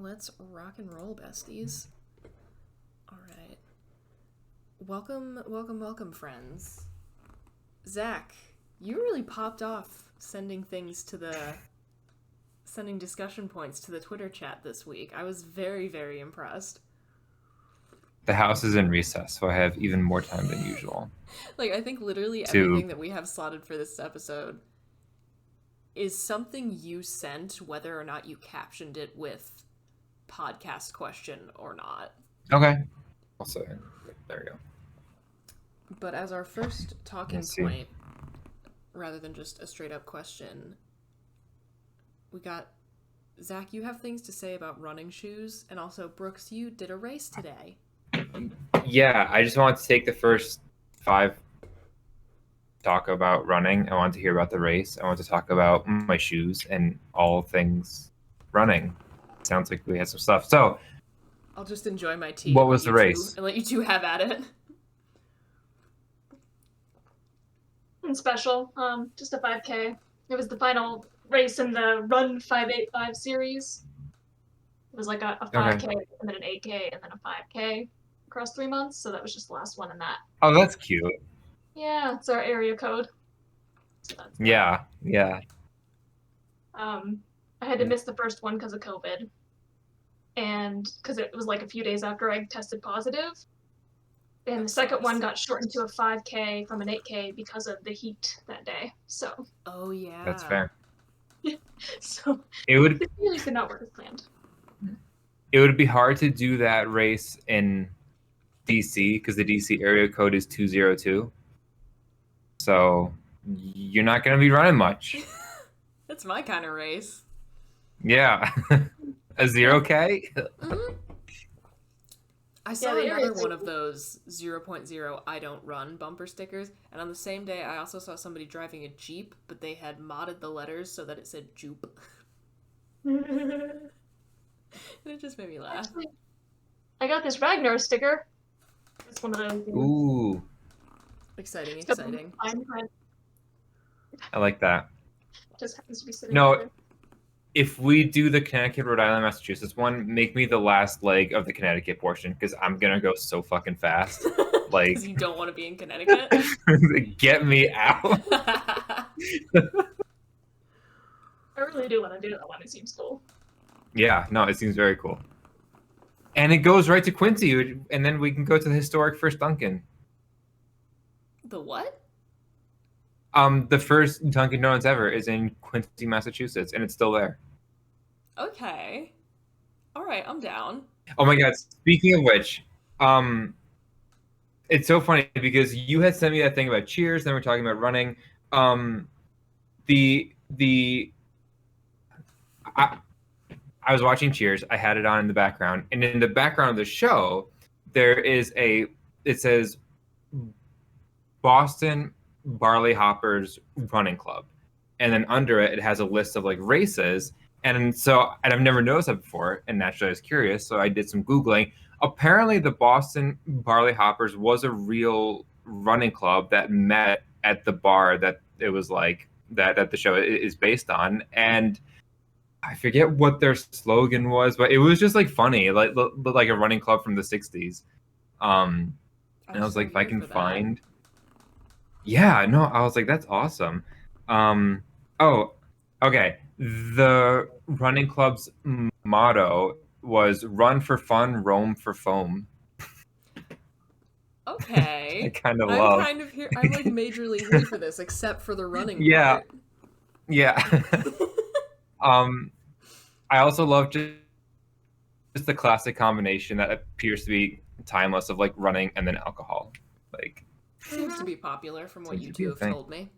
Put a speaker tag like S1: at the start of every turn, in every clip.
S1: Let's rock and roll, besties. All right. Welcome, friends. Zach, you really popped off sending discussion points to the Twitter chat this week. I was very, very impressed.
S2: The house is in recess, so I have even more time than usual.
S1: I think literally everything that we have slotted for this episode is something you sent, whether or not you captioned it with podcast question or not.
S2: Okay. Also, there we go.
S1: But as our first talking point, rather than just a straight up question, we got Zach, you have things to say about running shoes, and also Brooks, you did a race today.
S2: Yeah, I just wanted to take the first 5 talk about running. I wanted to hear about the race. I want to talk about my shoes and all things running. Sounds like we had some stuff. So
S1: I'll just enjoy my tea.
S2: What was the race?
S1: And let you two have at it.
S3: And special, just a 5K. It was the final race in the Run 585 series. It was like a 5K, and then an 8K, and then a 5K across 3 months. So that was just the last one in that.
S2: Oh, that's cute.
S3: Yeah, it's our area code.
S2: So yeah.
S3: I had to miss the first one because of COVID, and because it was like a few days after I tested positive. And the second one got shortened to a 5K from an 8K because of the heat that day. So.
S1: Oh yeah.
S2: That's fair.
S3: So.
S2: It
S3: really could not work as planned.
S2: It would be hard to do that race in DC because the DC area code is 202. So you're not going to be running much.
S1: That's my kind of race.
S2: Yeah. A 0K?
S1: Mm-hmm. I saw another one of those 0.0 I don't run bumper stickers, and on the same day I also saw somebody driving a Jeep, but they had modded the letters so that it said Joop. And it just made me laugh.
S3: Actually, I got this Ragnar sticker. It's one of those.
S2: Ooh.
S1: Exciting.
S2: I like that.
S3: Just happens to be sitting there.
S2: If we do the Connecticut, Rhode Island, Massachusetts one, make me the last leg of the Connecticut portion because I'm gonna go so fucking fast.
S1: Because you don't want to be in Connecticut.
S2: Get me out.
S3: I really do want to do that one. It seems cool.
S2: Yeah, no, it seems very cool. And it goes right to Quincy, and then we can go to the historic first Dunkin'.
S1: The what?
S2: The first Dunkin' Donuts ever is in Quincy, Massachusetts, and it's still there.
S1: Okay. All right, I'm down.
S2: Oh my god! Speaking of which, it's so funny because you had sent me that thing about Cheers, then we're talking about running. I was watching Cheers. I had it on in the background, and in the background of the show, it says Boston Barley Hoppers Running Club, and then under it has a list of like races, and I've never noticed that before, and naturally I was curious, so I did some Googling. Apparently the Boston Barley Hoppers was a real running club that met at the bar that it was like that the show is based on, and I forget what their slogan was, but it was just like funny, like a running club from the 60s. And I was like, if I can find. Yeah, no, I was like, that's awesome. Oh, okay. The running club's motto was "Run for fun, roam for foam."
S1: Okay.
S2: I kind of love.
S1: I'm like majorly here for this, except for the running part.
S2: Yeah. I also love just the classic combination that appears to be timeless of like running and then alcohol. Like.
S1: Seems to be popular from what you two have told me.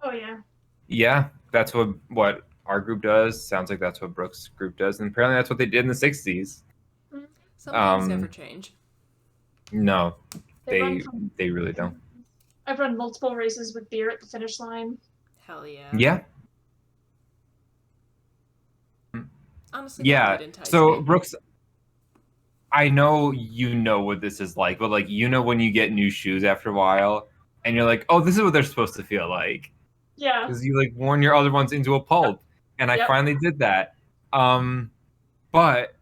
S3: Oh yeah.
S2: Yeah, that's what our group does. Sounds like that's what Brooks' group does, and apparently that's what they did in the 60s.
S1: Some things never change.
S2: No, they really don't.
S3: I've run multiple races with beer at the finish line.
S1: Hell yeah.
S2: Yeah.
S1: Honestly,
S2: yeah. So Brooks, I know you know what this is like, but like when you get new shoes after a while, and you're like, oh, this is what they're supposed to feel like.
S3: Yeah.
S2: Because you like worn your other ones into a pulp, and I finally did that. But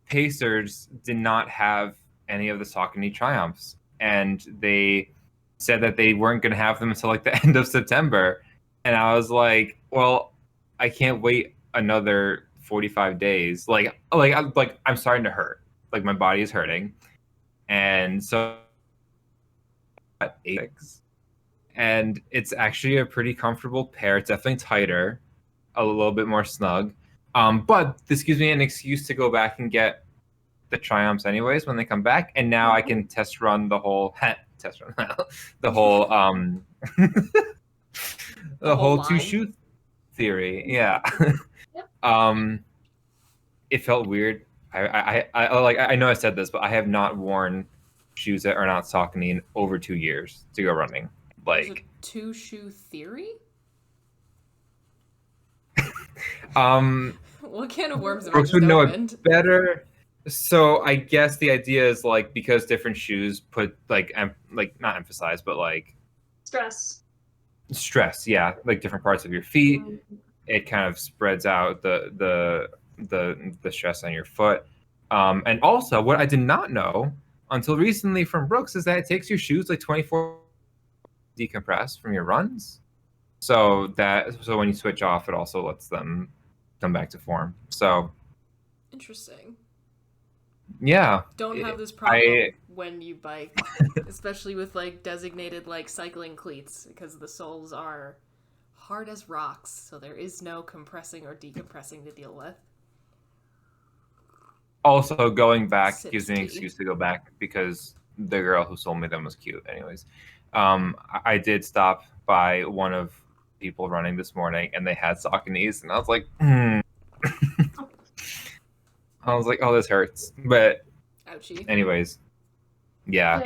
S2: Pacers did not have any of the Saucony Triumphs, and they said that they weren't going to have them until like the end of September. And I was like, well, I can't wait another 45 days. I'm starting to hurt. Like my body is hurting. And so and it's actually a pretty comfortable pair. It's definitely tighter, a little bit more snug. But this gives me an excuse to go back and get the Triumphs anyways when they come back, and now I can test run the whole the whole the whole two shoe theory. Yeah. It felt weird. I know I said this, but I have not worn shoes that are not Saucony in over 2 years to go running. Like
S1: two shoe theory. What can of worms have
S2: Brooks
S1: I
S2: would
S1: just
S2: know
S1: opened?
S2: it better. So I guess the idea is like because different shoes put like not emphasize, but like
S3: Stress.
S2: Yeah, like different parts of your feet. It kind of spreads out the stress on your foot. And also, what I did not know until recently from Brooks is that it takes your shoes like 24 decompress from your runs. So when you switch off, it also lets them come back to form. So
S1: interesting.
S2: Yeah.
S1: Don't have this problem when you bike, especially with like designated like cycling cleats, because the soles are hard as rocks, so there is no compressing or decompressing to deal with.
S2: Also, going back gives me an excuse to go back because the girl who sold me them was cute. Anyways, I did stop by one of people running this morning, and they had Sauconys, and I was like, I was like, oh, this hurts. But
S1: ouchie.
S2: Anyways, yeah.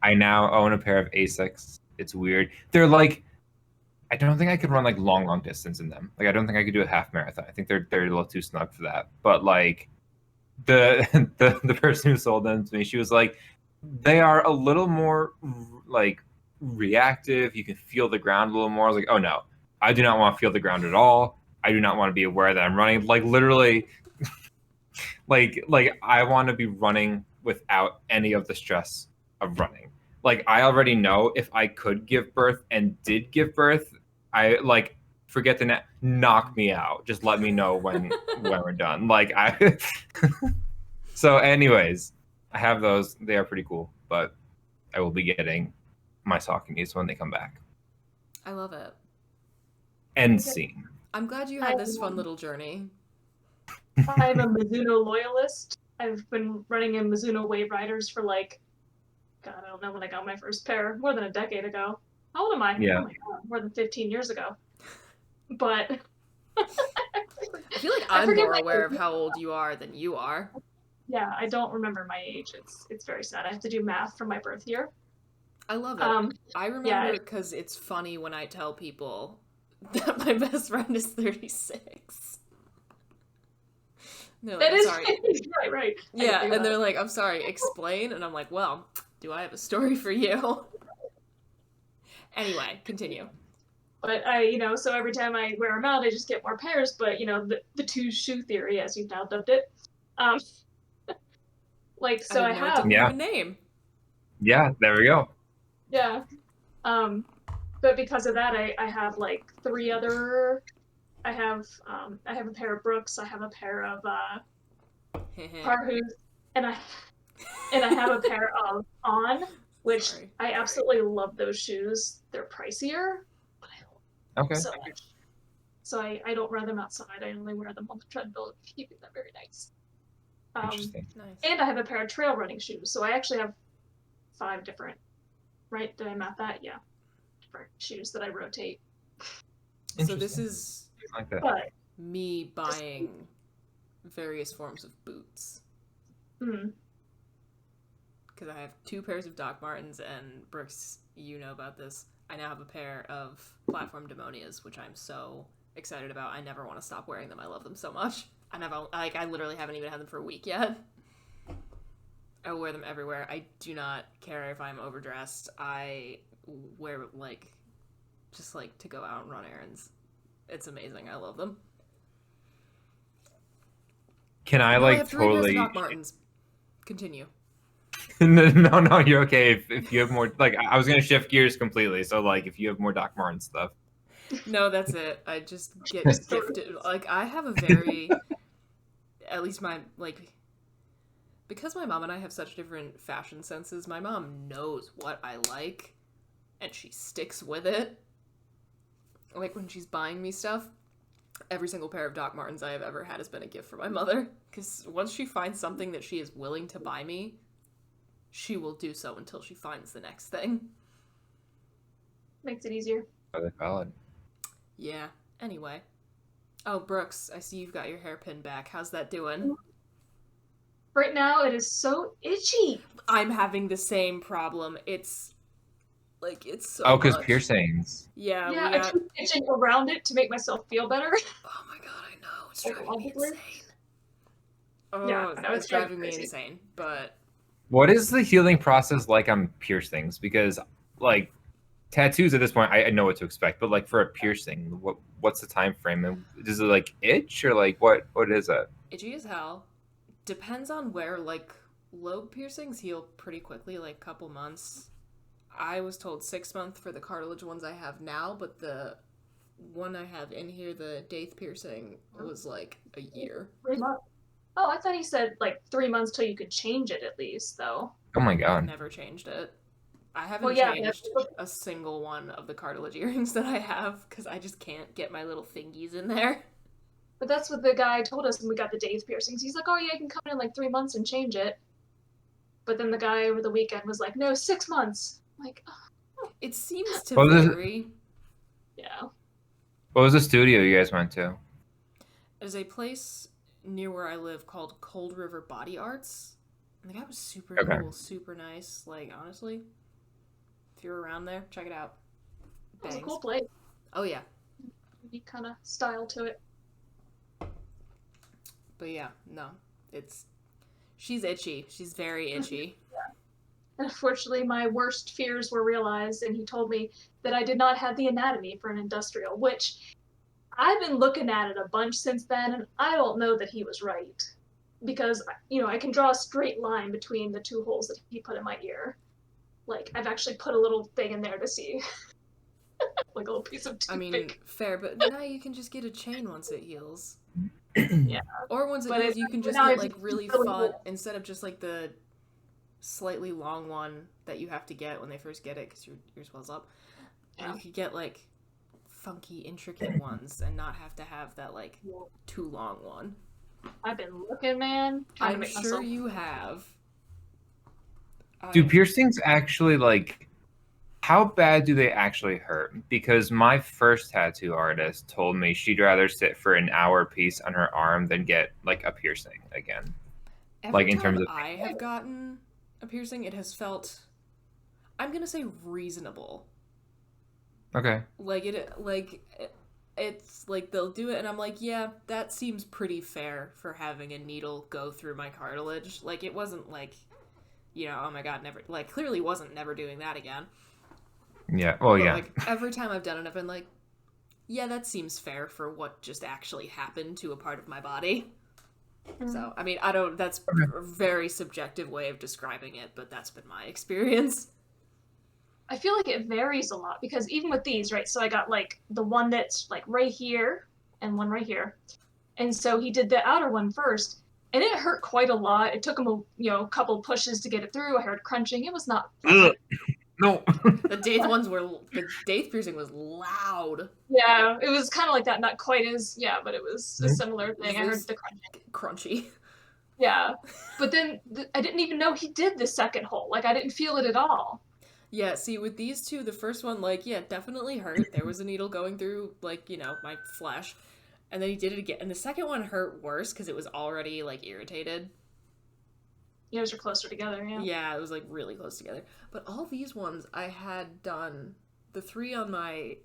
S2: I now own a pair of Asics. It's weird. They're like, I don't think I could run like long distance in them. Like I don't think I could do a half marathon. I think they're a little too snug for that. But like the person who sold them to me, she was like, they are a little more like reactive. You can feel the ground a little more. I was like, oh no, I do not want to feel the ground at all. I do not want to be aware that I'm running. Like literally, like I want to be running without any of the stress of running. Like I already know if I could give birth and did give birth, I like forget the knock me out. Just let me know when we're done. Like I So anyways, I have those. They are pretty cool, but I will be getting my Sauconys when they come back.
S1: I love it.
S2: End scene.
S1: I'm glad you had this fun little journey.
S3: I'm a Mizuno loyalist. I've been running in Mizuno Wave Riders for like, God, I don't know when I got my first pair. More than a decade ago. How old am I?
S2: Yeah.
S3: Oh my God, more than 15 years ago. But
S1: I feel like I'm more aware of how old you are than you are.
S3: Yeah, I don't remember my age. It's very sad. I have to do math from my birth year.
S1: I love it. I remember it because it's funny when I tell people that my best friend is 36. Like,
S3: that is
S1: sorry.
S3: right.
S1: Yeah, and they're like, I'm sorry, explain. And I'm like, well, do I have a story for you? Anyway, continue.
S3: But so every time I wear them out, I just get more pairs. But the two shoe theory, as you've now dubbed it, like so I have
S1: a name.
S2: Yeah, there we go.
S3: Yeah, but because of that, I have like 3 other. I have a pair of Brooks. I have a pair of Parhus, and I have a pair of On, which I absolutely love those shoes. They're pricier, but I love them so much. So I don't wear them outside. I only wear them on the treadmill, keeping them very nice.
S2: Interesting.
S1: Nice.
S3: And I have a pair of trail running shoes. So I actually have 5 different. Right? Did I map that? Yeah. Different shoes that I rotate.
S1: So this is
S2: like that.
S1: Me buying various forms of boots. Because I have 2 pairs of Doc Martens, and Brooks, you know about this. I now have a pair of platform Demonias, which I'm so excited about. I never want to stop wearing them. I love them so much. I literally haven't even had them for a week yet. I wear them everywhere. I do not care if I'm overdressed. I wear just to go out and run errands. It's amazing. I love them.
S2: can I
S1: No, I
S2: like
S1: have 3 pairs of
S2: totally?
S1: Doc Martens. Continue.
S2: No, you're okay. If you have more, like I was gonna shift gears completely. So like, if you have more Doc Martin stuff,
S1: No, that's it. I just get
S3: Just
S1: gifted. Like, I have a very, at least my, like, because my mom and I have such different fashion senses, my mom knows what I like, and she sticks with it. Like, when she's buying me stuff, every single pair of Doc Martens I have ever had has been a gift from my mother. Because once she finds something that she is willing to buy me, she will do so until she finds the next thing.
S3: Makes it easier.
S2: are they valid?
S1: Yeah. Anyway. Oh, Brooks, I see you've got your hairpin back. How's that doing?
S3: Right now, it is so itchy.
S1: I'm having the same problem. It's so
S2: Oh, because
S1: much.
S2: piercings.
S1: Yeah,
S3: Yeah,
S1: we
S3: I
S1: got.
S3: keep itching around it to make myself feel better.
S1: Oh my god, I know. It's
S3: Like,
S1: driving me
S3: logically.
S1: insane. Oh,
S3: Yeah, I know,
S1: it's
S3: it's driving
S1: driving me
S3: crazy.
S1: insane. But
S2: What is the healing process like on piercings? Because like tattoos at this point, I know what to expect, but like for a piercing, what's the time frame? And does it like itch or like what is it?
S1: itchy as hell. Depends on where. Like, lobe piercings heal pretty quickly, like a couple months. I was told 6 months for the cartilage ones I have now, but the one I have in here, the daith piercing, was like a year.
S3: 3 months. Oh, I thought he said like 3 months till you could change it at least, though.
S2: Oh my
S1: I've
S2: god.
S1: never changed it. I haven't
S3: Well, yeah,
S1: changed a single one of the cartilage earrings that I have because I just can't get my little fingies in there.
S3: but that's what the guy told us when we got the daith piercings. He's like, "Oh yeah, I can come in like 3 months and change it." But then the guy over the weekend was like, "No, 6 months." I'm like, oh,
S1: It seems to
S2: What was it?
S1: vary.
S3: yeah.
S2: What was the studio you guys went to?
S1: There's a place near where I live called Cold River Body Arts. And the guy was super
S2: Okay.
S1: cool, super nice. Like, honestly, if you're around there, check it out.
S3: It was a
S1: Bangs.
S3: cool place.
S1: Oh, yeah.
S3: Unique kind of style to it.
S1: But yeah, no. She's itchy. She's very itchy.
S3: And unfortunately, my worst fears were realized, and he told me that I did not have the anatomy for an industrial, which I've been looking at it a bunch since then, and I don't know that he was right. Because, I can draw a straight line between the 2 holes that he put in my ear. Like, I've actually put a little thing in there to see. Like a little piece of toothpick.
S1: I mean, fair, but now you can just get a chain once it heals.
S3: Yeah.
S1: Or once it
S3: But
S1: heals, you can just
S3: now
S1: get
S3: it's
S1: like
S3: just
S1: really
S3: really
S1: fun,
S3: cool.
S1: instead of just like the slightly long one that you have to get when they first get it because your ear swells up. And you could get like funky, intricate ones and not have to have that like too long one.
S3: I've been looking, man. Trying to
S1: I'm
S3: make
S1: sure
S3: myself...
S1: you have.
S2: Do piercings actually like? How bad do they actually hurt? Because my first tattoo artist told me she'd rather sit for an hour piece on her arm than get like a piercing again.
S1: Every
S2: Like in
S1: time
S2: terms of
S1: I have gotten a piercing, it has felt, I'm gonna say, reasonable.
S2: okay.
S1: It's like they'll do it and I'm like, yeah, that seems pretty fair for having a needle go through my cartilage. Like, it wasn't like, oh my god, never, like, clearly wasn't never doing that again.
S2: Yeah. Well,
S1: But
S2: yeah.
S1: like, every time I've done it, I've been like, yeah, that seems fair for what just actually happened to a part of my body. So, I mean, that's a very subjective way of describing it, but that's been my experience.
S3: I feel like it varies a lot because even with these, right? So I got like the one that's like right here and one right here. And so he did the outer one first, and it hurt quite a lot. It took him a couple pushes to get it through. I heard crunching. It was not pleasant.
S2: No.
S1: The daith piercing was loud.
S3: Yeah, it was kind of like that, not quite as, but it was a similar thing. I heard the crunching.
S1: Crunchy.
S3: Yeah, but then I didn't even know he did the second hole. Like, I didn't feel it at all.
S1: Yeah, see, with these two, the first one, like, yeah, definitely hurt. There was a needle going through, like, my flesh. And then he did it again. And the second one hurt worse because it was already, like, irritated.
S3: Yours are closer together, yeah.
S1: Yeah, it was, like, really close together. But all these ones I had done, the 3 on my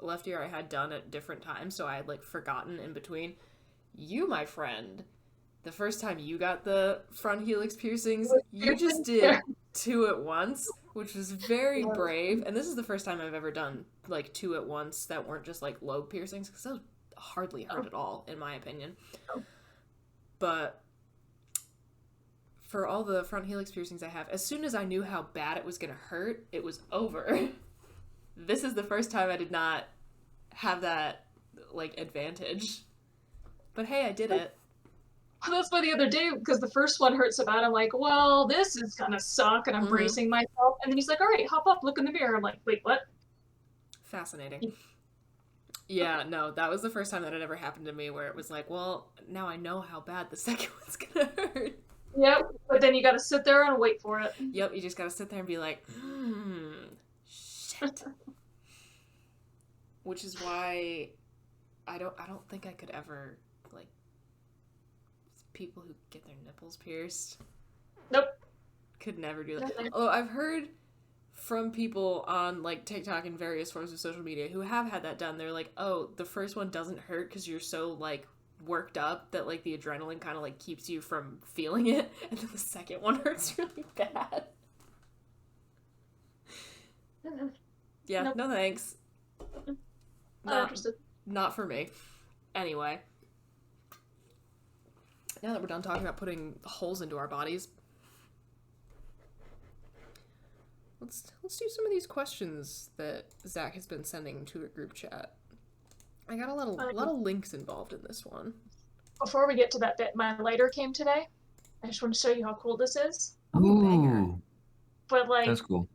S1: left ear I had done at different times, so I had, like, forgotten in between. You, my friend, the first time you got the front helix piercings, you just did 2 at once, which was very brave. And this is the first time I've ever done, like, 2 at once that weren't just, like, lobe piercings, because those hardly hurt at all, in my opinion. But for all the front helix piercings I have, as soon as I knew how bad it was going to hurt, it was over. This is the first time I did not have that, like, advantage. But hey, I did it.
S3: That's why the other day, because the first one hurt so bad, I'm like, well, this is gonna suck, and I'm bracing myself. And then he's like, all right, hop up, look in the mirror. I'm like, wait, what?
S1: Fascinating. Yeah, no, that was the first time that had ever happened to me where it was like, well, now I know how bad the second one's gonna hurt.
S3: Yep, but then you gotta sit there and wait for it.
S1: Yep, you just gotta sit there and be like, shit. Which is why I don't think I could ever, like, people who get their nipples pierced.
S3: Nope.
S1: Could never do that. Although I've heard from people on, like, TikTok and various forms of social media who have had that done. They're like, oh, the first one doesn't hurt because you're so, like, worked up that, like, the adrenaline kind of, like, keeps you from feeling it, and then the second one hurts really bad. Yeah, nope. No thanks.
S3: Not interested.
S1: Not for me. Anyway. Now that we're done talking about putting holes into our bodies, let's do some of these questions that Zach has been sending to a group chat. I got a lot of links involved in this one.
S3: Before we get to that bit, my lighter came today. I just want to show you how cool this is.
S2: Ooh.
S3: But, like,
S2: that's cool.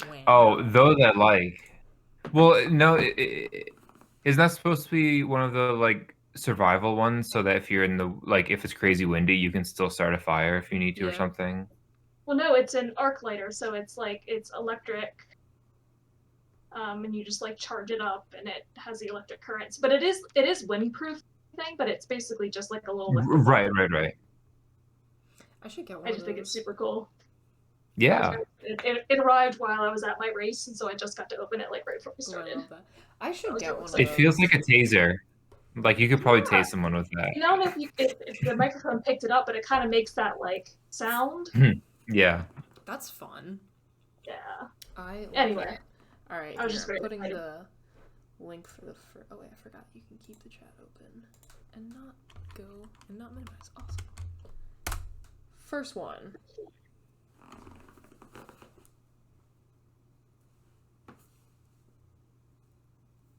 S1: Wow.
S2: Oh, though that, like, well, no, isn't that supposed to be one of the, like, survival ones, so that if you're in the, like, if it's crazy windy, you can still start a fire if you need to or something?
S3: Well, no, it's an arc lighter, so it's like, it's electric, and you just, like, charge it up, and it has the electric currents. But it is windproof thing, but it's basically just like a little
S2: right.
S1: I should get one.
S3: I just think it's super cool.
S2: Yeah.
S3: It arrived while I was at my race, and so I just got to open it, like, right before we started.
S1: I love that. I should get one of
S2: It
S1: those.
S2: feels like a taser. Like, you could probably tase someone with that.
S3: You know, if the microphone picked it up, but it kind of makes that, like, sound.
S2: Yeah.
S1: That's fun.
S3: Yeah.
S1: Anyway. All right.
S3: I was just
S1: putting the link for the. Oh wait, I forgot. You can keep the chat open and not minimize. Awesome. First one.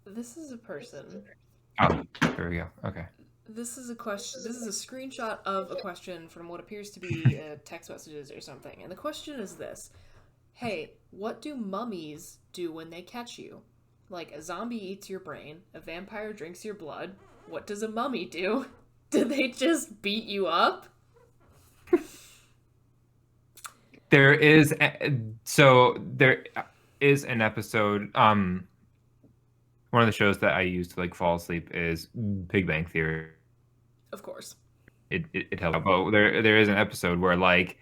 S1: This is a person.
S2: Oh, there we go. Okay.
S1: This is a question. This is a screenshot of a question from what appears to be text messages or something. And the question is this. Hey, what do mummies do when they catch you? Like, a zombie eats your brain, a vampire drinks your blood. What does a mummy do? Do they just beat you up?
S2: There is an episode, one of the shows that I use to, like, fall asleep is Big Bang Theory.
S1: Of course.
S2: It helps. But there is an episode where, like,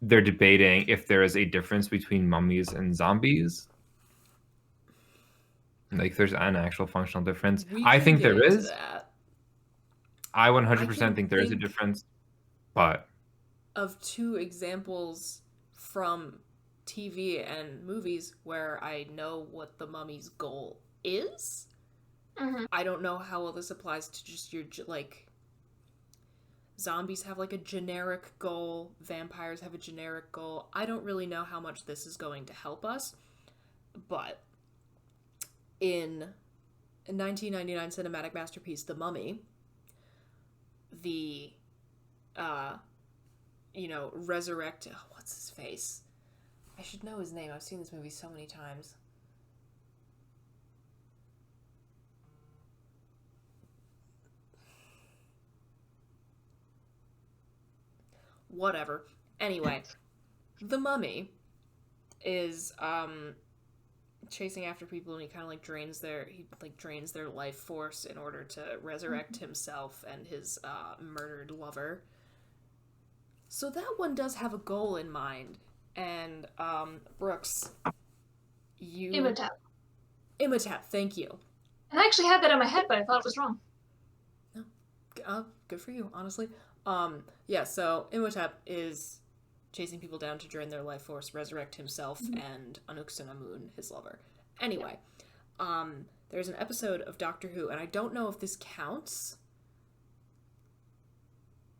S2: they're debating if there is a difference between mummies and zombies. Like, there's an actual functional difference. I think there is. I 100% think there is a difference. But
S1: of two examples from TV and movies where I know what the mummy's goal is. I don't know how well this applies to just your, like, zombies have, like, a generic goal, vampires have a generic goal. I don't really know how much this is going to help us, but in a 1999 cinematic masterpiece, The Mummy, the resurrect, what's his face? I should know his name. I've seen this movie so many times. Whatever. Anyway, the mummy is chasing after people, and he kind of, like, drains their life force in order to resurrect himself and his murdered lover. So that one does have a goal in mind. And Brooks, you Imhotep, thank you.
S3: And I actually had that in my head, but I thought it was wrong.
S1: No. Good for you, honestly. Yeah, so Imhotep is chasing people down to drain their life force, resurrect himself, and Anuk-Sunamun, his lover. Anyway, there's an episode of Doctor Who, and I don't know if this counts,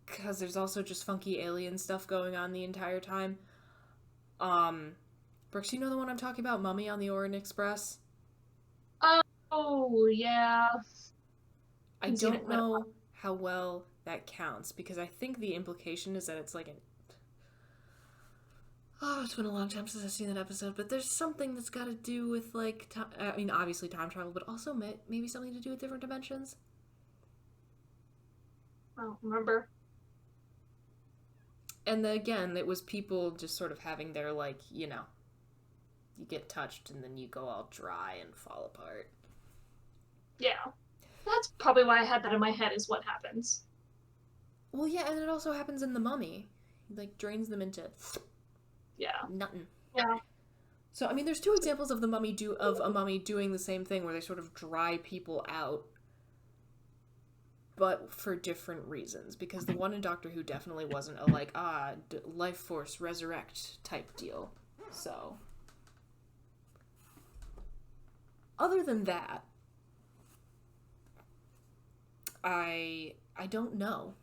S1: because there's also just funky alien stuff going on the entire time. Brooks, you know the one I'm talking about? Mummy on the Orient Express?
S3: Oh, yeah.
S1: I don't know how well that counts, because I think the implication is that it's like an... Oh, it's been a long time since I've seen that episode, but there's something that's got to do with, like, obviously time travel, but also maybe something to do with different dimensions.
S3: I don't remember.
S1: And again, it was people just sort of having their, like, you get touched and then you go all dry and fall apart.
S3: Yeah. That's probably why I had that in my head, is what happens.
S1: Well, yeah, and it also happens in The Mummy. He, like, drains them into...
S3: Yeah.
S1: Nothing.
S3: Yeah.
S1: So, I mean, there's two examples of a mummy doing the same thing, where they sort of dry people out, but for different reasons. Because the one in Doctor Who definitely wasn't a, life force resurrect type deal. So, other than that, I don't know.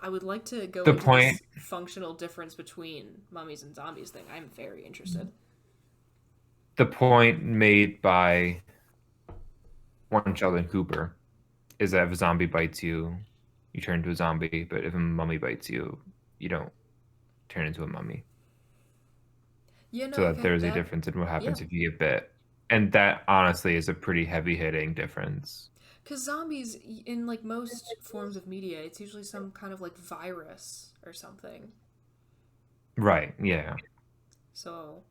S1: I would like to go into this functional difference between mummies and zombies thing. I'm very interested.
S2: The point made by one Sheldon Cooper is that if a zombie bites you, you turn into a zombie, but if a mummy bites you, you don't turn into a mummy.
S1: Yeah, no,
S2: so that there's a difference in what happens if you get bit. And that, honestly, is a pretty heavy-hitting difference.
S1: Because zombies, in, like, most forms of media, it's usually some kind of, like, virus or something.
S2: Right, yeah.
S1: So,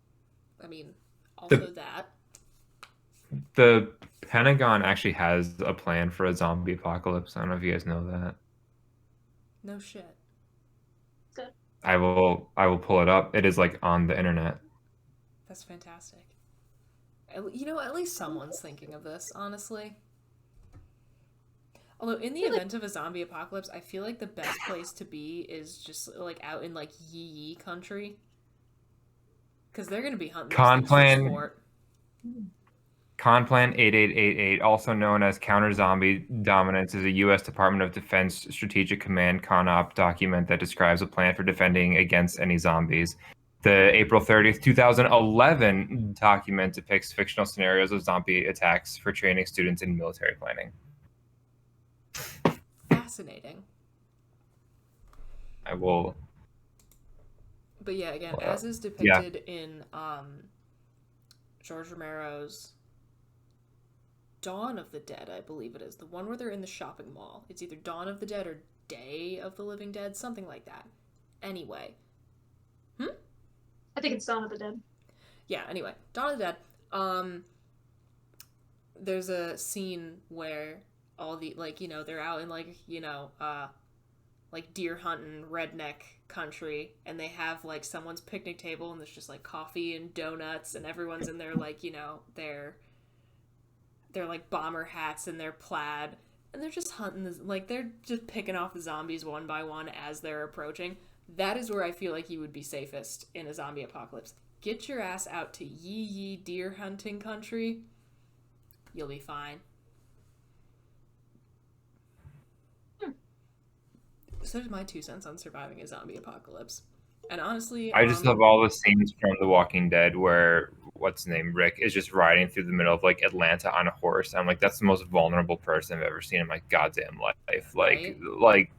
S1: I mean, also that.
S2: The Pentagon actually has a plan for a zombie apocalypse. I don't know if you guys know that.
S1: No shit.
S3: Good.
S2: I will pull it up. It is, like, on the internet.
S1: That's fantastic. At least someone's thinking of this, honestly. Although, in the event of a zombie apocalypse, I feel like the best place to be is just, like, out in, like, Yee country. Because they're going to be hunting
S2: Conplan 8888, also known as Counter-Zombie Dominance, is a U.S. Department of Defense Strategic Command CONOP document that describes a plan for defending against any zombies. The April 30th, 2011 document depicts fictional scenarios of zombie attacks for training students in military planning.
S1: Fascinating.
S2: I will...
S1: But yeah, again, as is depicted in George Romero's Dawn of the Dead, I believe it is. The one where they're in the shopping mall. It's either Dawn of the Dead or Day of the Living Dead, something like that. Anyway.
S3: I think it's Dawn of the Dead.
S1: Yeah, anyway. Dawn of the Dead. There's a scene where all the, like, they're out in, like, like deer hunting, redneck country, and they have, like, someone's picnic table, and there's just, like, coffee and donuts, and everyone's in their, like, their like, bomber hats and their plaid, and they're just hunting, they're just picking off the zombies one by one as they're approaching. That is where I feel like you would be safest in a zombie apocalypse. Get your ass out to Yee deer hunting country. You'll be fine. So there's my 2 cents on surviving a zombie apocalypse. And honestly,
S2: I just love all the scenes from The Walking Dead where, what's his name, Rick, is just riding through the middle of, like, Atlanta on a horse. I'm like, that's the most vulnerable person I've ever seen in my goddamn life. Like,
S1: right?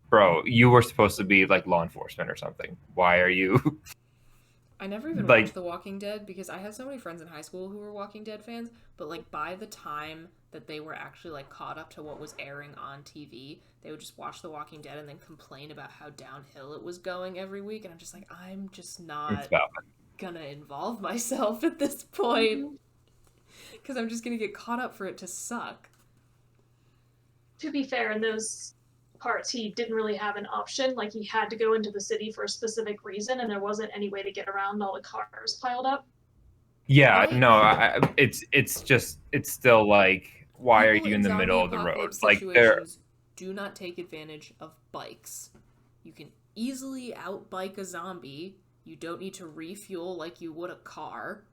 S2: Bro, you were supposed to be, like, law enforcement or something. Why are you...
S1: I never even watched The Walking Dead because I had so many friends in high school who were Walking Dead fans, but, like, by the time that they were actually, like, caught up to what was airing on TV, they would just watch The Walking Dead and then complain about how downhill it was going every week, and I'm just like, I'm just not gonna involve myself at this point because I'm just gonna get caught up for it to suck.
S3: To be fair, in those parts, he didn't really have an option. Like, he had to go into the city for a specific reason, and there wasn't any way to get around all the cars piled up.
S2: Yeah, it's still like, why are you in the middle of the road? Like,
S1: do not take advantage of bikes. You can easily outbike a zombie. You don't need to refuel like you would a car.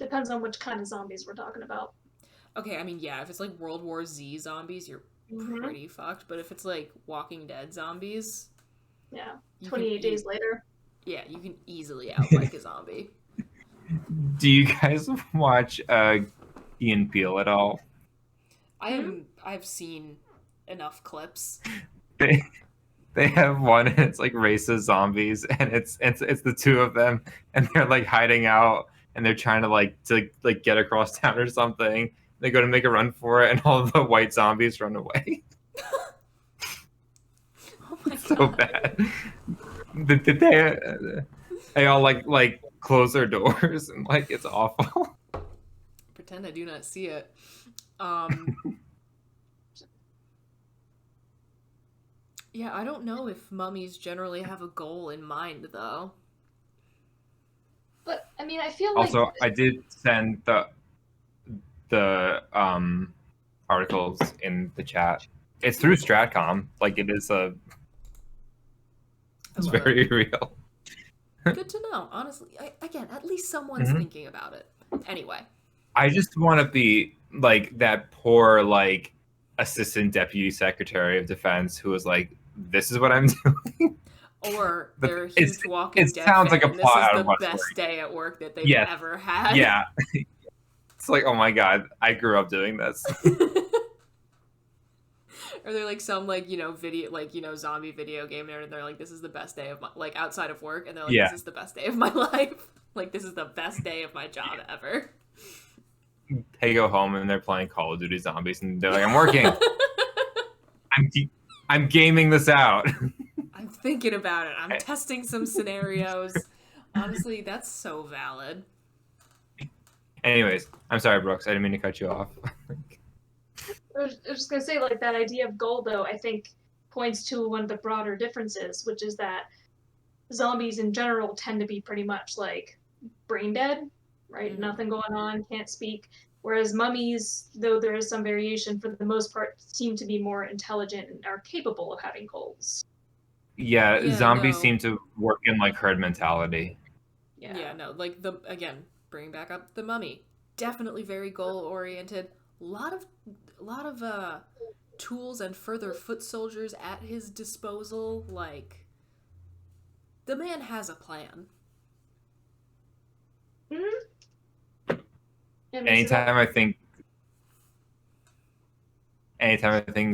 S3: Depends on which kind of zombies we're talking about.
S1: Okay, I mean, yeah, if it's like World War Z zombies, you're pretty fucked. But if it's like Walking Dead zombies,
S3: yeah, 28 days later.
S1: Yeah, you can easily outbike a zombie.
S2: Do you guys watch Ian Peele at all?
S1: I've seen enough clips.
S2: They have one, and it's like racist zombies, and it's the two of them, and they're like hiding out, and they're trying to get across town or something. They go to make a run for it, and all the white zombies run away.
S1: Oh my god!
S2: So bad. Did they all like close their doors, and like it's awful.
S1: Pretend I do not see it. Yeah, I don't know if mummies generally have a goal in mind, though.
S3: But I mean, I feel
S2: also,
S3: like
S2: I did send the articles in the chat. It's through Stratcom. Like it is it's very real.
S1: Good to know. Honestly, again, at least someone's thinking about it. Anyway,
S2: I just want to be like that poor like assistant deputy secretary of defense who was like, "This is what I'm doing."
S1: Or they're a huge Walking Dead
S2: sounds
S1: fan,
S2: like a
S1: and this
S2: plot
S1: is
S2: out of
S1: the
S2: Westworld.
S1: best day at work that they've ever had.
S2: Yeah. It's like, oh my god, I grew up doing this.
S1: Or they're like some like, video, like, zombie video game nerd, and they're like, this is the best day of my, like, outside of work, and they're like, this is the best day of my life. Like, this is the best day of my job ever.
S2: They go home and they're playing Call of Duty Zombies, and they're like, I'm working. I'm gaming this out.
S1: I'm thinking about it. I'm testing some scenarios. Honestly, that's so valid.
S2: Anyways, I'm sorry, Brooks. I didn't mean to cut you off.
S3: I was just gonna say, like, that idea of goal, though, I think points to one of the broader differences, which is that zombies in general tend to be pretty much like brain dead, right? Nothing going on, can't speak. Whereas mummies, though there is some variation, for the most part, seem to be more intelligent and are capable of having goals.
S2: Yeah, zombies seem to work in like herd mentality.
S1: Yeah, no, like again, bring back up the mummy. Definitely very goal oriented. A lot of tools and further foot soldiers at his disposal. Like, the man has a plan.
S2: Anytime I think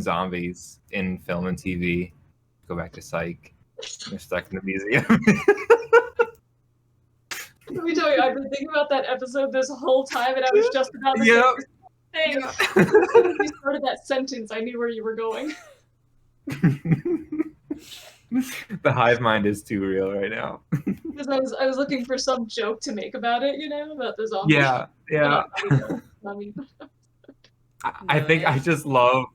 S2: zombies in film and TV, go back to Psych. They're stuck in the museum.
S3: Let me tell you, I've been thinking about that episode this whole time, and I was just about to say the same thing. As soon as you started that sentence, I knew where you were going.
S2: The hive mind is too real right now.
S3: Because I was looking for some joke to make about it, about the zombies.
S2: Yeah. I think I just love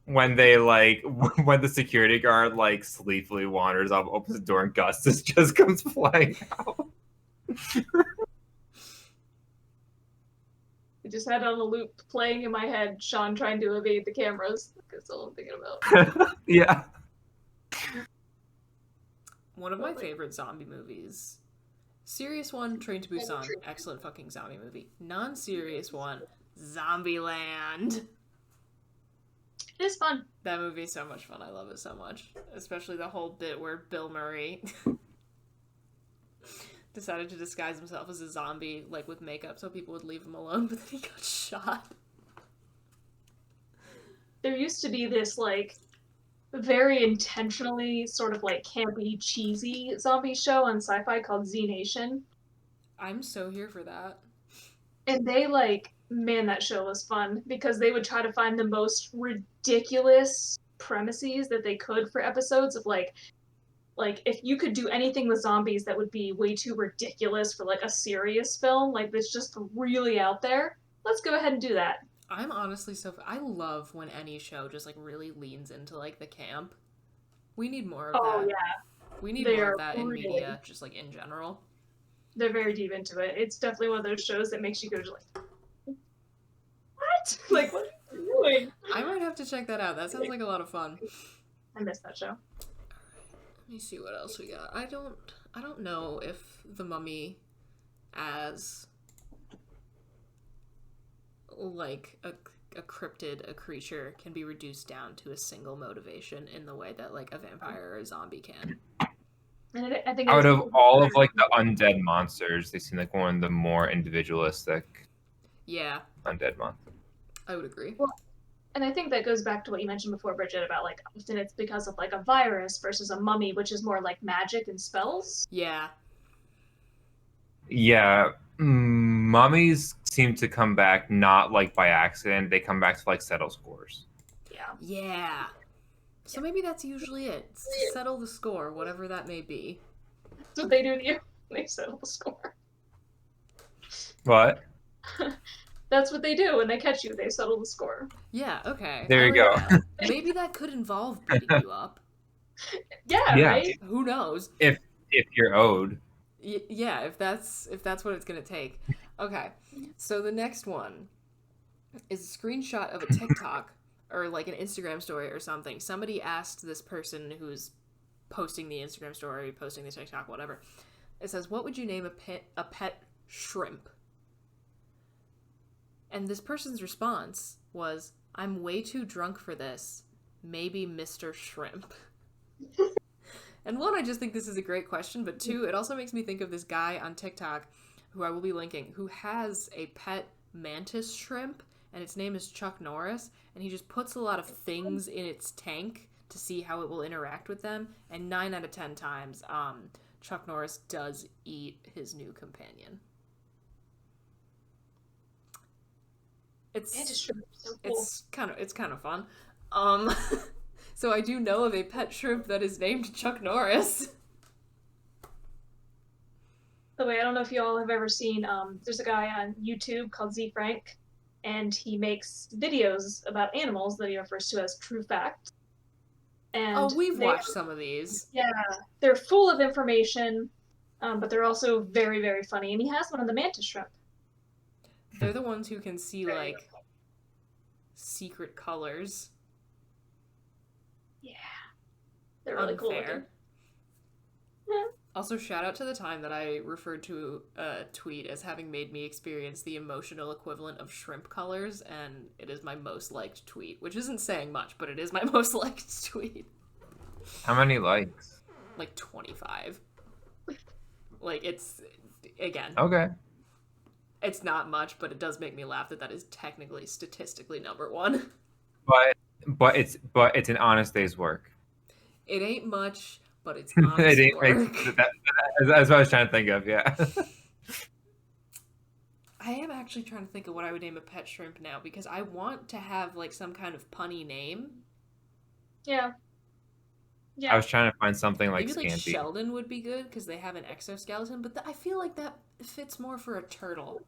S2: when they when the security guard sleepily wanders up, opens the door, and Gustus just comes flying out.
S3: I just had on a loop playing in my head, Sean trying to evade the cameras. That's all I'm thinking about.
S2: Yeah.
S1: One of my favorite zombie movies. Serious one, Train to Busan. Excellent fucking zombie movie. Non-serious one, Zombieland.
S3: It is fun.
S1: That movie is so much fun. I love it so much. Especially the whole bit where Bill Murray decided to disguise himself as a zombie, with makeup, so people would leave him alone, but then he got shot.
S3: There used to be this, very intentionally sort of, campy, cheesy zombie show on Sci-Fi called Z Nation.
S1: I'm so here for that.
S3: And they, man, that show was fun, because they would try to find the most ridiculous premises that they could for episodes of, if you could do anything with zombies that would be way too ridiculous for, a serious film, that's just really out there, let's go ahead and do that.
S1: I'm honestly I love when any show just, really leans into, the camp. We need more of that.
S3: Oh, yeah.
S1: We need more of that in media, just, in general.
S3: They're very deep into it. It's definitely one of those shows that makes you go, what? What are you doing?
S1: I might have to check that out. That sounds like a lot of fun.
S3: I miss that show.
S1: Let me see what else we got. I don't know if the Mummy as like a cryptid, a creature can be reduced down to a single motivation in the way that like a vampire or a zombie can.
S3: And I think
S2: Out of all of like the undead monsters, they seem like one of the more individualistic.
S1: Yeah,
S2: Undead monsters.
S1: I would agree.
S3: Well, and I think that goes back to what you mentioned before, Bridget, about like often it's because of like a virus versus a mummy, which is more like magic and spells.
S1: Yeah.
S2: Yeah, mummies seem to come back not like by accident. They come back to like settle scores.
S3: Yeah.
S1: Yeah. So maybe that's usually it. Settle the score, whatever that may be.
S3: That's what they do to you. They settle the score.
S2: What?
S3: That's what they do when they catch you. They settle the score.
S1: Yeah, okay.
S2: There you go.
S1: That. Maybe that could involve beating you up.
S3: Yeah,
S2: Yeah.
S3: right?
S1: Who knows?
S2: If you're owed.
S1: Yeah, if that's what it's going to take. Okay. So the next one is a screenshot of a TikTok or like an Instagram story or something. Somebody asked this person who's posting the Instagram story, posting the TikTok, whatever. It says, "What would you name a pet shrimp?" And this person's response was, "I'm way too drunk for this. Maybe Mr. Shrimp." And one, I just think this is a great question, but two, it also makes me think of this guy on TikTok, who I will be linking, who has a pet mantis shrimp, and its name is Chuck Norris, and he just puts a lot of things in its tank to see how it will interact with them, and 9 out of 10 times, Chuck Norris does eat his new companion.
S3: Mantis shrimp, so cool.
S1: It's kind of fun. So I do know of a pet shrimp that is named Chuck Norris.
S3: By the way, I don't know if you all have ever seen, there's a guy on YouTube called Z Frank, and he makes videos about animals that he refers to as true fact. And
S1: we've watched some of these.
S3: Yeah, they're full of information, but they're also very, very funny. And he has one on the mantis shrimp.
S1: They're the ones who can see, like, secret colors.
S3: Yeah. They're really cool looking.
S1: Yeah. Also, shout out to the time that I referred to a tweet as having made me experience the emotional equivalent of shrimp colors, and it is my most liked tweet, which isn't saying much, but it is my most liked tweet.
S2: How many likes?
S1: Like 25. Like, it's, again.
S2: Okay.
S1: It's not much, but it does make me laugh that is technically, statistically number one.
S2: But it's an honest day's work.
S1: It ain't much, but it's honest work.
S2: That's what I was trying to think of, yeah.
S1: I am actually trying to think of what I would name a pet shrimp now, because I want to have, like, some kind of punny name.
S3: Yeah. Yeah.
S2: I was trying to find something like
S1: Maybe,
S2: Scampy.
S1: like, Sheldon would be good, because they have an exoskeleton, but I feel like that fits more for a turtle.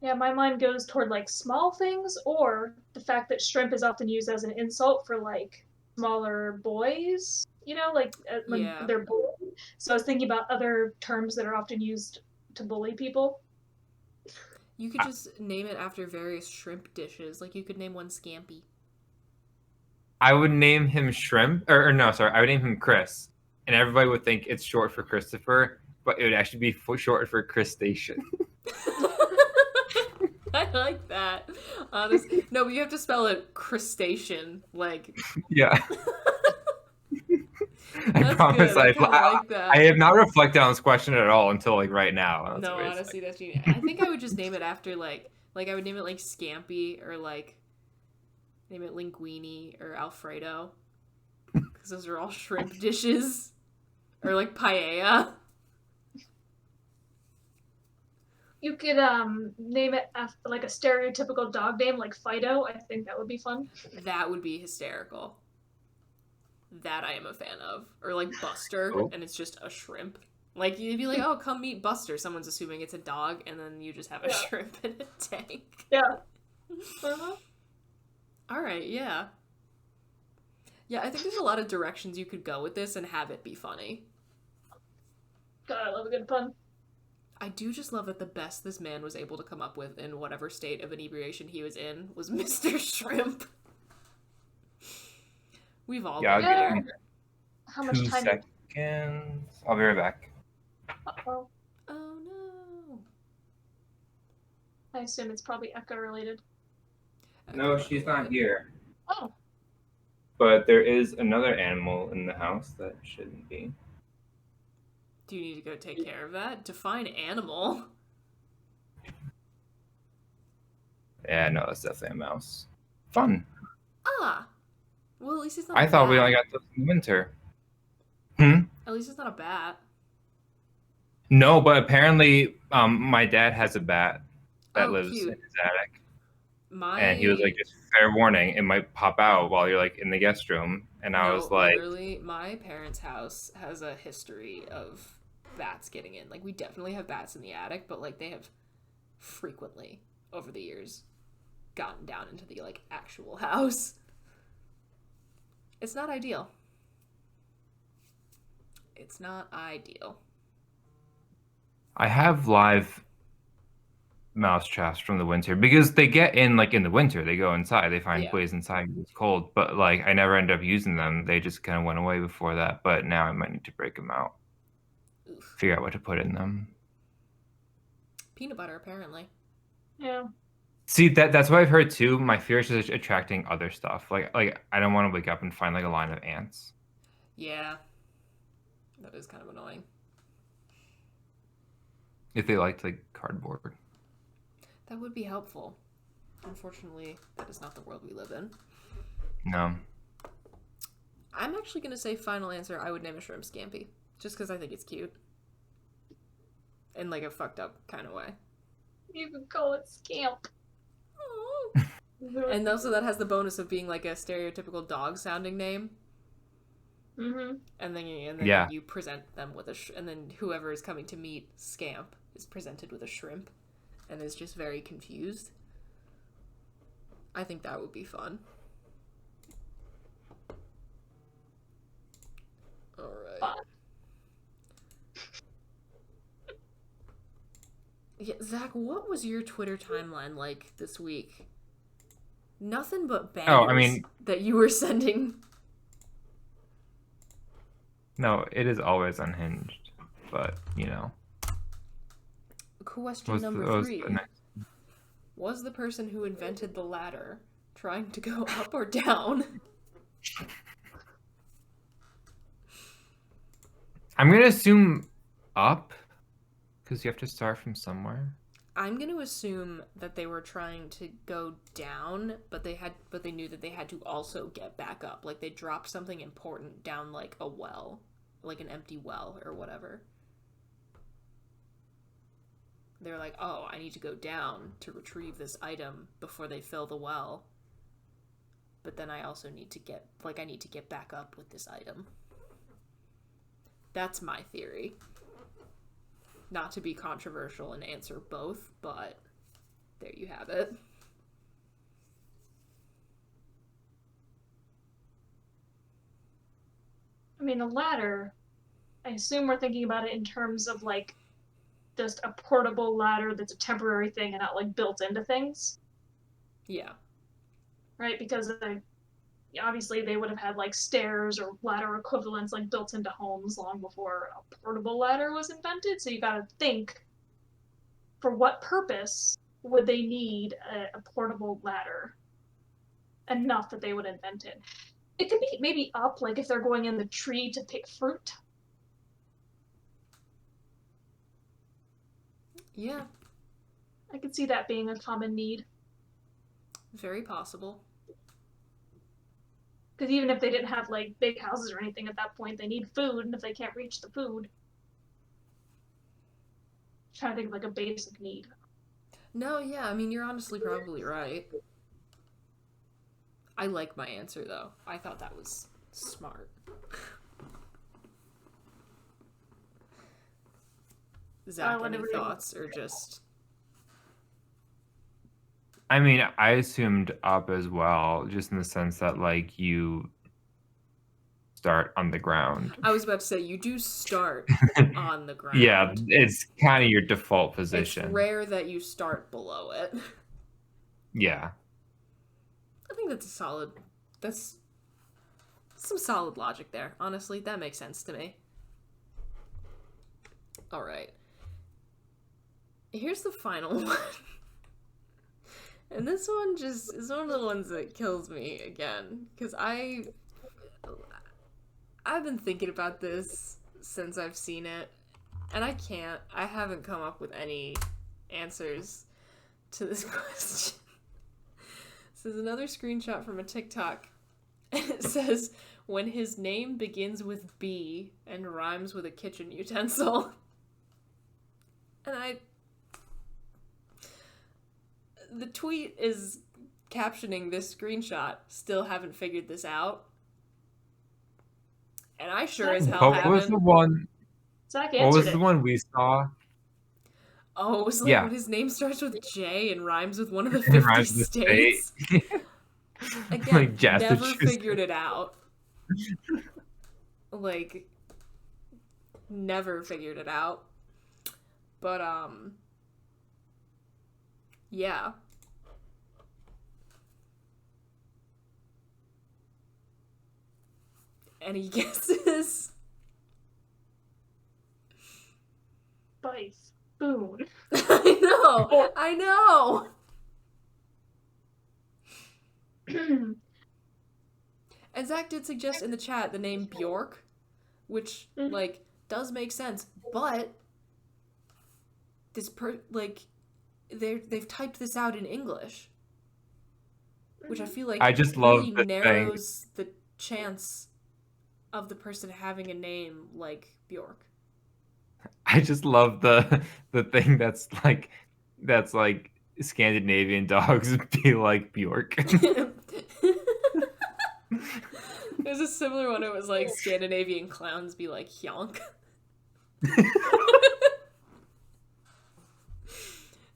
S3: Yeah, my mind goes toward like small things, or the fact that shrimp is often used as an insult for like smaller boys, you know, like when they're bullied. So I was thinking about other terms that are often used to bully people.
S1: You could just name it after various shrimp dishes. Like, you could name one Scampy.
S2: I would name him Shrimp, or no, sorry, I would name him Chris. And everybody would think it's short for Christopher, but it would actually be short for Crustacean.
S1: I like that. Honestly, no, but you have to spell it crustacean, like.
S2: Yeah. I promise
S1: I like that.
S2: I have not reflected on this question at all until like right now.
S1: No, honestly, that's genius. I think I would just name it after like I would name it like Scampy, or like name it Linguine or Alfredo, because those are all shrimp dishes, or like paella.
S3: You could name it after like a stereotypical dog name, like Fido. I think that would be fun.
S1: That would be hysterical. That I am a fan of. Or like Buster, and it's just a shrimp. Like, you'd be like, "Oh, come meet Buster." Someone's assuming it's a dog, and then you just have a shrimp in a tank.
S3: Yeah. Uh-huh.
S1: All right, yeah. Yeah, I think there's a lot of directions you could go with this and have it be funny.
S3: God, I love a good pun.
S1: I do just love that the best this man was able to come up with in whatever state of inebriation he was in was Mr. Shrimp. We've all been there.
S3: How much
S2: 2
S3: time?
S2: seconds. I'll be right back.
S3: Uh-oh.
S1: Oh no.
S3: I assume it's probably Echo related.
S2: No, she's not here.
S3: Oh.
S2: But there is another animal in the house that shouldn't be.
S1: Do you need to go take care of that? Define animal.
S2: Yeah, no, that's definitely a mouse. Fun.
S1: Ah. Well, at least it's not
S2: I
S1: a
S2: thought
S1: bat.
S2: we only got those in winter. Hmm?
S1: At least it's not a bat.
S2: No, but apparently my dad has a bat that
S1: Oh,
S2: lives
S1: cute.
S2: in his attic.
S1: My
S2: And he was like, just fair warning, it might pop out while you're like in the guest room. And I
S1: no,
S2: was like,
S1: literally, my parents' house has a history of bats getting in. Like, we definitely have bats in the attic, but like they have frequently over the years gotten down into the like actual house. It's not ideal. It's not ideal.
S2: I have live mouse traps from the winter because they get in like in the winter. They go inside. They find
S1: Yeah.
S2: ways inside because it's cold. But like I never end up using them. They just kind of went away before that. But now I might need to break them out.
S1: Oof.
S2: Figure out what to put in them.
S1: Peanut butter, apparently.
S3: Yeah.
S2: See that's what I've heard too. My fear is just attracting other stuff. Like I don't want to wake up and find like a line of ants.
S1: Yeah. That is kind of annoying.
S2: If they liked like cardboard.
S1: That would be helpful. Unfortunately, that is not the world we live in.
S2: No.
S1: I'm actually going to say final answer, I would name a shrimp Scampi. Just because I think it's cute. In like a fucked up kind of way.
S3: You could call it Scamp.
S1: And also that has the bonus of being like a stereotypical dog sounding name.
S3: Mm-hmm.
S1: And then
S2: Yeah.
S1: you present them with and then whoever is coming to meet Scamp is presented with a shrimp and is just very confused. I think that would be fun. All right. Yeah, Zach, what was your Twitter timeline like this week? Nothing but bangers that you were sending.
S2: No, it is always unhinged, but you know.
S1: Question number 3. Was the person who invented the ladder trying to go up or down?
S2: I'm going to assume up, because you have to start from somewhere.
S1: I'm going to assume that they were trying to go down, but they knew that they had to also get back up. Like they dropped something important down like a well, like an empty well or whatever. They're like, oh, I need to go down to retrieve this item before they fill the well. But then I also need to get back up with this item. That's my theory. Not to be controversial and answer both, but there you have it.
S3: I mean, a ladder, I assume we're thinking about it in terms of like just a portable ladder that's a temporary thing and not like built into things.
S1: Yeah.
S3: Right? Because obviously they would have had like stairs or ladder equivalents like built into homes long before a portable ladder was invented. So you gotta think, for what purpose would they need a portable ladder enough that they would invent it? It could be maybe up, like if they're going in the tree to pick fruit.
S1: Yeah.
S3: I could see that being a common need.
S1: Very possible.
S3: Because even if they didn't have like big houses or anything at that point, they need food, and if they can't reach the food, I'm trying to think of like a basic need.
S1: No, yeah, I mean, you're honestly probably right. I like my answer, though. I thought that was smart. Zach, any thoughts, or just...
S2: I mean, I assumed up as well, just in the sense that, like, you start on the ground.
S1: I was about to say, you do start on the ground.
S2: Yeah, it's kind of your default position.
S1: It's rare that you start below it.
S2: Yeah.
S1: I think that's some solid logic there. Honestly, that makes sense to me. All right. Here's the final one. And this one just is one of the ones that kills me again. Because I've been thinking about this since I've seen it. And I haven't come up with any answers to this question. This is another screenshot from a TikTok. And it says, when his name begins with B and rhymes with a kitchen utensil. And the tweet is captioning this screenshot. Still haven't figured this out. And I sure as hell haven't.
S2: What was the one?
S3: Zach
S2: What was
S3: answered
S2: the
S3: it.
S2: one we saw?
S1: Oh, it was like when his name starts with J and rhymes with one of the
S2: It
S1: 50
S2: rhymes with
S1: states. Again,
S2: Like
S1: never figured it out. Like, never figured it out. But, yeah. Any guesses?
S3: By spoon.
S1: I know! And Zach did suggest in the chat the name Bjork, which, like, does make sense, but they've typed this out in English, which I feel like
S2: I just love
S1: really narrows the chance of the person having a name like Bjork.
S2: I just love the thing that's like Scandinavian dogs be like Bjork.
S1: There's a similar one. It was like Scandinavian clowns be like Hjonk.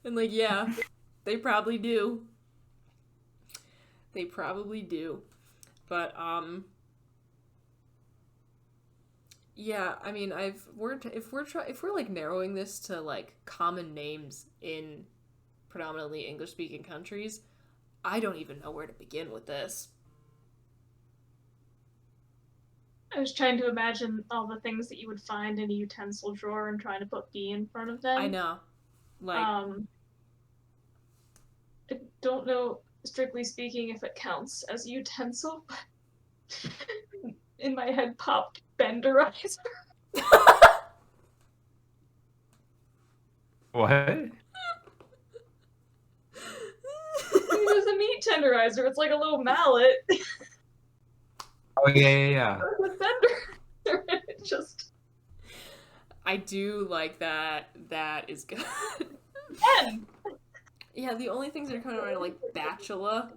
S1: And like, yeah, they probably do. They probably do. But yeah, I mean, if we're like narrowing this to like common names in predominantly English-speaking countries, I don't even know where to begin with this.
S3: I was trying to imagine all the things that you would find in a utensil drawer and trying to put B in front of them.
S1: I know. Like,
S3: I don't know, strictly speaking, if it counts as a utensil, but in my head popped benderizer.
S2: What?
S3: It was a meat tenderizer. It's like a little mallet.
S2: Oh yeah.
S3: With bender. It just.
S1: I do like that. That is good.
S3: Ben.
S1: Yeah, the only things that are coming around are like bachelor.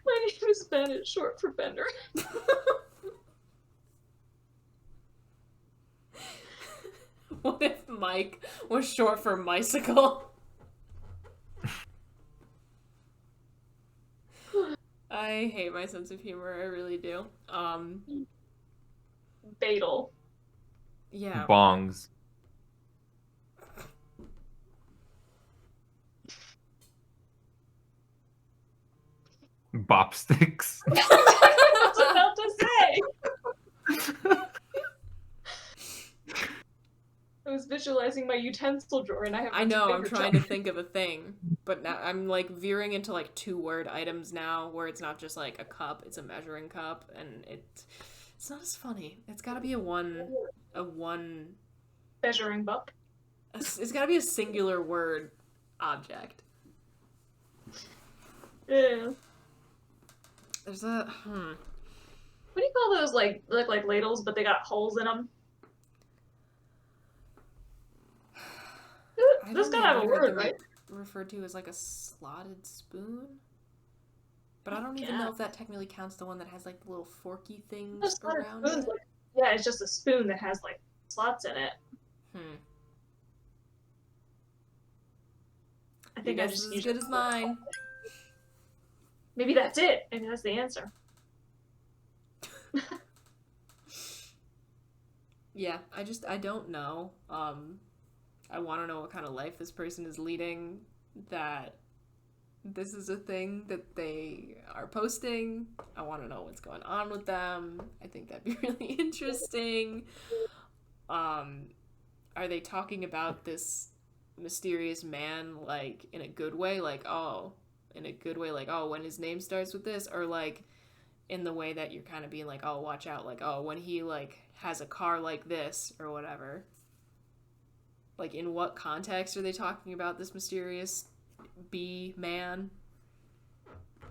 S3: My name is Ben. It's short for Bender.
S1: What if Mike was short for Mycicle? I hate my sense of humor. I really do.
S3: Badel.
S1: Yeah.
S2: Bongs. Bopsticks.
S3: I was about to say. I was visualizing my utensil drawer, and I have.
S1: I know. I'm trying to think of a thing, but now I'm like veering into like 2-word items now, where it's not just like a cup; it's a measuring cup, and it's not as funny. It's got to be a one
S3: measuring buck.
S1: It's got to be a singular word object.
S3: Yeah.
S1: There's a
S3: What do you call those? Like look like ladles, but they got holes in them. This gotta have a word, right?
S1: Referred to as like a slotted spoon. But I don't even know if that technically counts the one that has like the little forky things around it.
S3: Yeah, it's just a spoon that has like slots in it. I think I just
S1: as good as mine.
S3: Maybe that's it. Maybe that's the answer.
S1: Yeah, I don't know. I want to know what kind of life this person is leading, that this is a thing that they are posting. I want to know what's going on with them. I think that'd be really interesting. Are they talking about this mysterious man, like, in a good way? Like, oh, in a good way, like, oh, when his name starts with this? Or, like, in the way that you're kind of being like, oh, watch out, like, oh, when he, like, has a car like this, or whatever. Like, in what context are they talking about this mysterious bee man?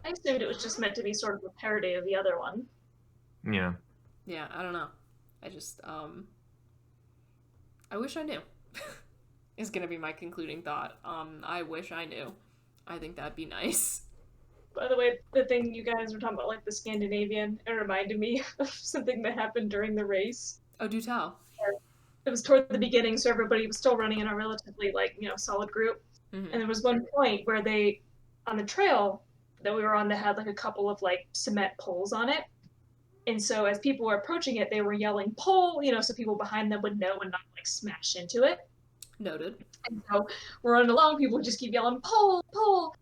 S3: I assumed it was just meant to be sort of a parody of the other one.
S2: Yeah.
S1: Yeah, I don't know. I just, I wish I knew. Is gonna be my concluding thought. I wish I knew. I think that'd be nice.
S3: By the way, the thing you guys were talking about, like the Scandinavian, it reminded me of something that happened during the race.
S1: Oh, do tell.
S3: It was toward the beginning, so everybody was still running in a relatively, like, solid group.
S1: Mm-hmm.
S3: And there was one point where they, on the trail that we were on, that had like a couple of like cement poles on it. And so as people were approaching it, they were yelling "pole," so people behind them would know and not like smash into it.
S1: Noted.
S3: And so we're running along, people would just keep yelling "pole, pole,"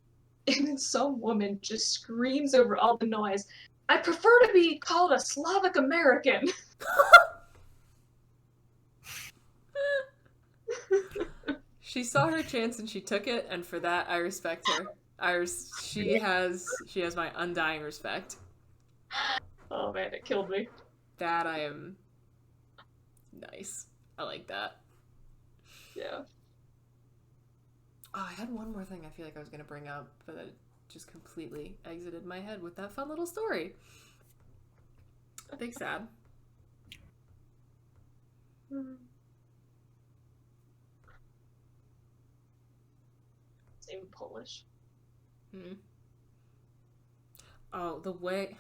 S3: and then some woman just screams over all the noise, "I prefer to be called a Slavic American."
S1: She saw her chance and she took it, and for that I respect her. She has my undying respect.
S3: Oh man, it killed me.
S1: That I am nice. I like that.
S3: Yeah.
S1: Oh, I had one more thing I feel like I was gonna bring up, but it just completely exited my head with that fun little story. Big sad.
S3: Same Polish.
S1: Hmm. Oh, the way...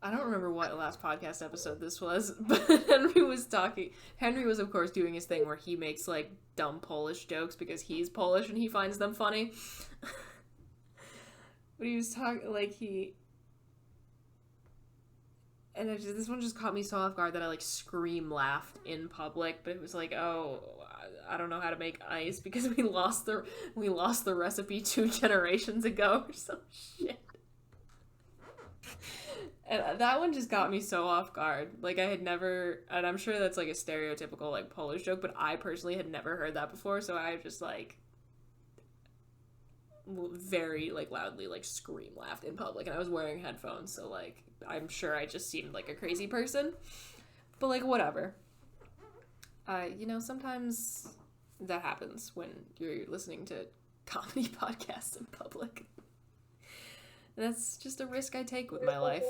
S1: I don't remember what last podcast episode this was, but Henry was, of course, doing his thing where he makes, like, dumb Polish jokes because he's Polish and he finds them funny. But he was talking, like, and this one just caught me so off guard that I, like, scream laughed in public, but it was like, oh, I don't know how to make ice because we lost the recipe 2 generations ago or some shit. And that one just got me so off guard. Like, I had never, and I'm sure that's, like, a stereotypical, like, Polish joke, but I personally had never heard that before, so I just, like, very, like, loudly, like, scream laughed in public, and I was wearing headphones, so, like, I'm sure I just seemed like a crazy person. But, like, whatever. Sometimes that happens when you're listening to comedy podcasts in public. That's just a risk I take with my life.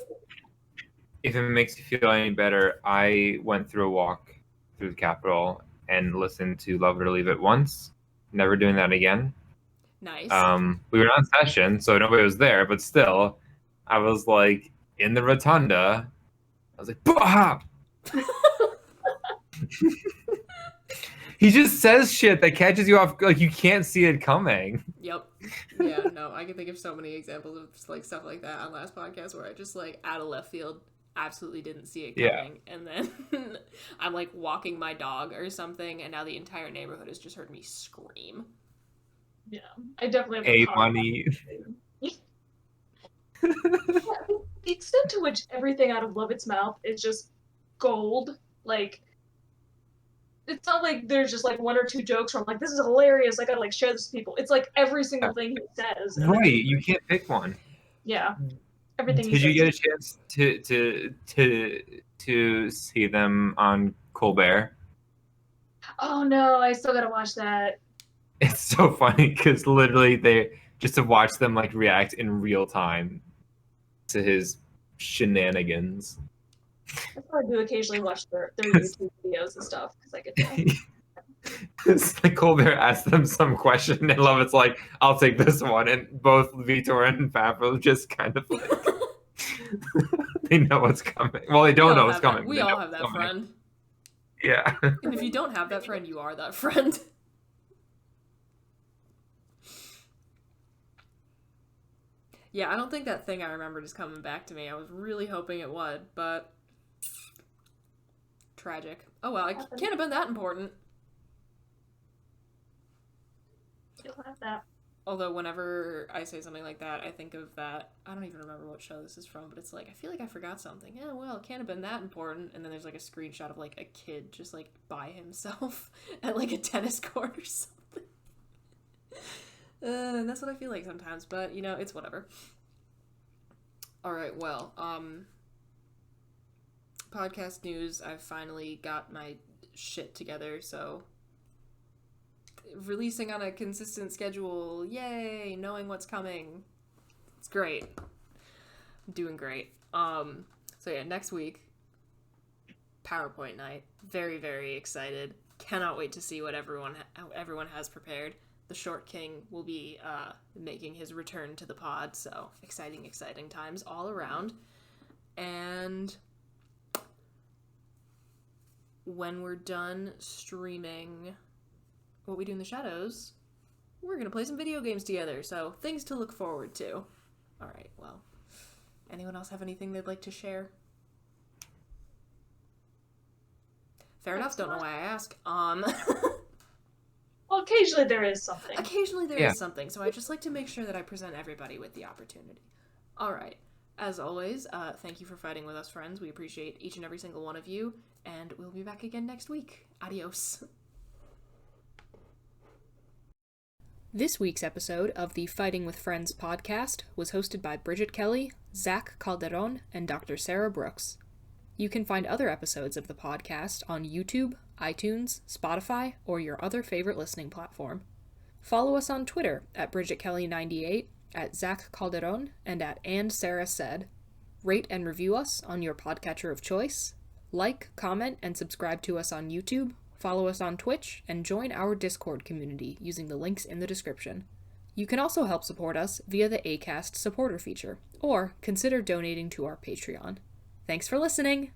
S2: If it makes you feel any better, I went through a walk through the Capitol and listened to Love It or Leave It once. Never doing that again.
S1: Nice.
S2: We were on session, so nobody was there, but still, I was like in the rotunda. I was like, bah! He just says shit that catches you off, like you can't see it coming.
S1: Yep. Yeah, no, I can think of so many examples of just, like, stuff like that on last podcast where I just, like, out of left field absolutely didn't see it coming. Yeah. And then I'm, like, walking my dog or something, and now the entire neighborhood has just heard me scream.
S3: Yeah, I definitely have
S2: Hey, money.
S3: The extent to which everything out of Lovett's mouth is just gold, like, it's not like there's just like 1 or 2 jokes where I'm like, this is hilarious, I gotta like share this with people. It's like every single thing he says.
S2: Right, you can't pick one.
S3: Yeah. Everything
S2: Did you get a chance to see them on Colbert?
S3: Oh no, I still gotta watch that.
S2: It's so funny because literally they just to watch them like react in real time to his shenanigans.
S3: That's why I do occasionally watch their YouTube videos and stuff because I get to.
S2: It's like Colbert asked them some question and Lovett's like, I'll take this one, and both Vitor and Favreau just kind of like they know what's coming. Well, they don't know what's coming.
S1: We all have that friend.
S2: Yeah.
S1: And if you don't have that friend, you are that friend. Yeah, I don't think that thing I remembered is coming back to me. I was really hoping it would, but tragic. Oh well, it can't have been that important.
S3: You'll have that.
S1: Although whenever I say something like that, I think of that. I don't even remember what show this is from, but it's like, I feel like I forgot something. Yeah, well, it can't have been that important. And then there's like a screenshot of like a kid just like by himself at like a tennis court or something. And that's what I feel like sometimes, but you know, it's whatever. Alright, well, podcast news, I've finally got my shit together, so releasing on a consistent schedule, yay, knowing what's coming, it's great. I'm doing great. So yeah, next week, PowerPoint night, very, very excited, cannot wait to see what everyone has prepared. The Short King will be making his return to the pod, so exciting times all around. And when we're done streaming What We Do in the Shadows, we're going to play some video games together, so things to look forward to. Alright, well, anyone else have anything they'd like to share? Fair enough, don't know why I ask.
S3: Well, occasionally there is something.
S1: Occasionally there is something, so I just like to make sure that I present everybody with the opportunity. Alright, as always, thank you for fighting with us, friends. We appreciate each and every single one of you, and we'll be back again next week. Adios. This week's episode of the Fighting with Friends podcast was hosted by Bridget Kelly, Zach Calderon, and Dr. Sarah Brooks. You can find other episodes of the podcast on YouTube, iTunes, Spotify, or your other favorite listening platform. Follow us on Twitter at BridgetKelly98, at Zach Calderon, and at AndSarahSaid. Rate and review us on your podcatcher of choice. Like, comment, and subscribe to us on YouTube. Follow us on Twitch, and join our Discord community using the links in the description. You can also help support us via the Acast supporter feature, or consider donating to our Patreon. Thanks for listening!